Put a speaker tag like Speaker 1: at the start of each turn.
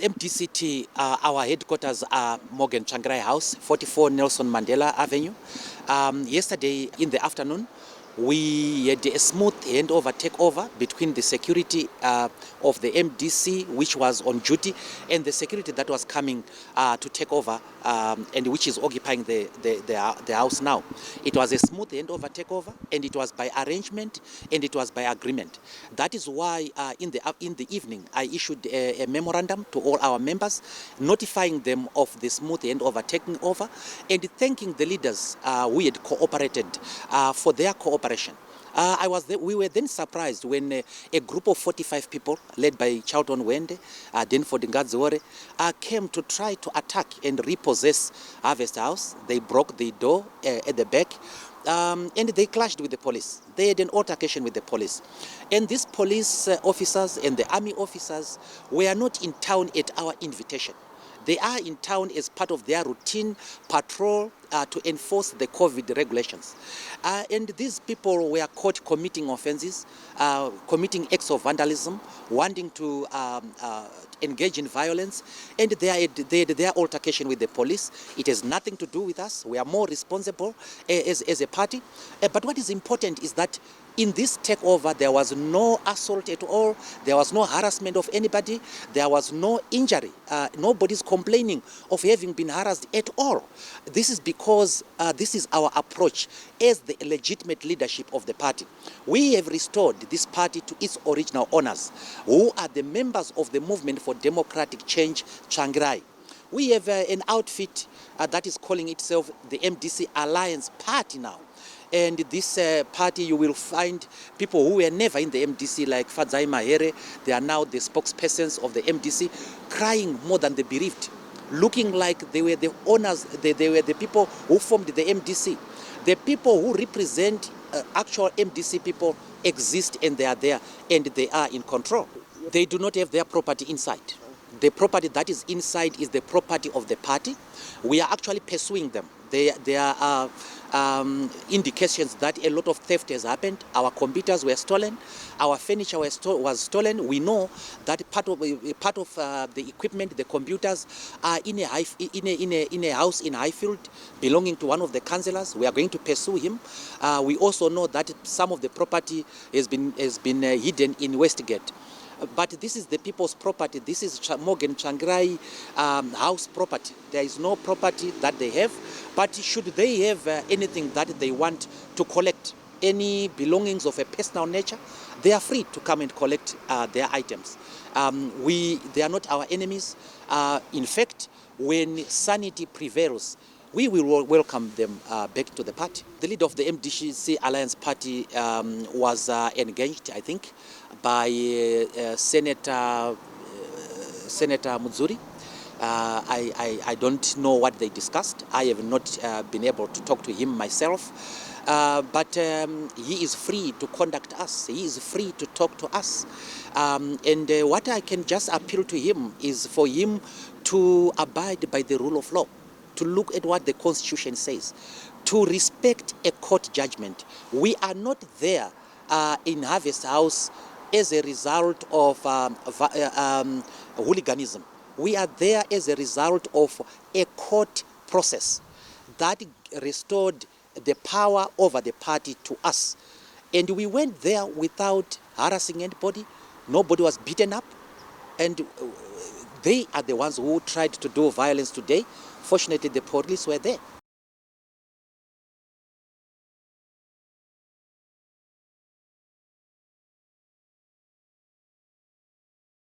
Speaker 1: MDC-T, our headquarters are Mwonzora House, 44 Nelson Mandela Avenue. Yesterday in the afternoon, we had a smooth handover takeover between the security of the MDC, which was on duty, and the security that was coming to take over and which is occupying the house now. It was a smooth handover takeover, and it was by arrangement and it was by agreement. That is why in the evening I issued a memorandum to all our members, notifying them of the smooth handover taking over and thanking the leaders who had cooperated for their cooperation. We were then surprised when a group of 45 people led by Charlton Wende, Denford Ngadzore, came to try to attack and repossess Harvest House. They broke the door at the back and they clashed with the police. They had an altercation with the police. And these police officers and the army officers were not in town at our invitation. They are in town as part of their routine patrol to enforce the COVID regulations. And these people were caught committing offenses, committing acts of vandalism, wanting to engage in violence, and they had their altercation with the police. It has nothing to do with us. We are more responsible as a party. But what is important is that in this takeover, there was no assault at all. There was no harassment of anybody. There was no injury. Nobody's complaining of having been harassed at all. This is because this is our approach as the legitimate leadership of the party. We have restored this party to its original owners, who are the members of the Movement for Democratic Change, Tsvangirai. We have an outfit that is calling itself the MDC Alliance Party now. And this party, you will find people who were never in the MDC, like Fadzai Mahere. They are now the spokespersons of the MDC, crying more than the bereaved, looking like they were the owners, they were the people who formed the MDC. The people who represent actual MDC people exist, and they are there, and they are in control. They do not have their property inside. The property that is inside is the property of the party. We are actually pursuing them. There are indications that a lot of theft has happened. Our computers were stolen. Our furniture was stolen. We know that part of the equipment, the computers, are in a house in Highfield belonging to one of the councillors. We are going to pursue him. We also know that some of the property has been hidden in Westgate. But this is the people's property. This is Mwonzora house property. There is no property that they have. But should they have anything that they want to collect, any belongings of a personal nature, they are free to come and collect their items. They are not our enemies. In fact, when sanity prevails, we will welcome them back to the party. The leader of the MDC Alliance Party was engaged, I think, by Senator Muzuri. I don't know what they discussed. I have not been able to talk to him myself. But he is free to conduct us. He is free to talk to us. And what I can just appeal to him is for him to abide by the rule of law, to look at what the Constitution says, to respect a court judgment. We are not there in Harvest House as a result of hooliganism. We are there as a result of a court process that restored the power over the party to us. And we went there without harassing anybody. Nobody was beaten up. And they are the ones who tried to do violence today. Fortunately, the police were there.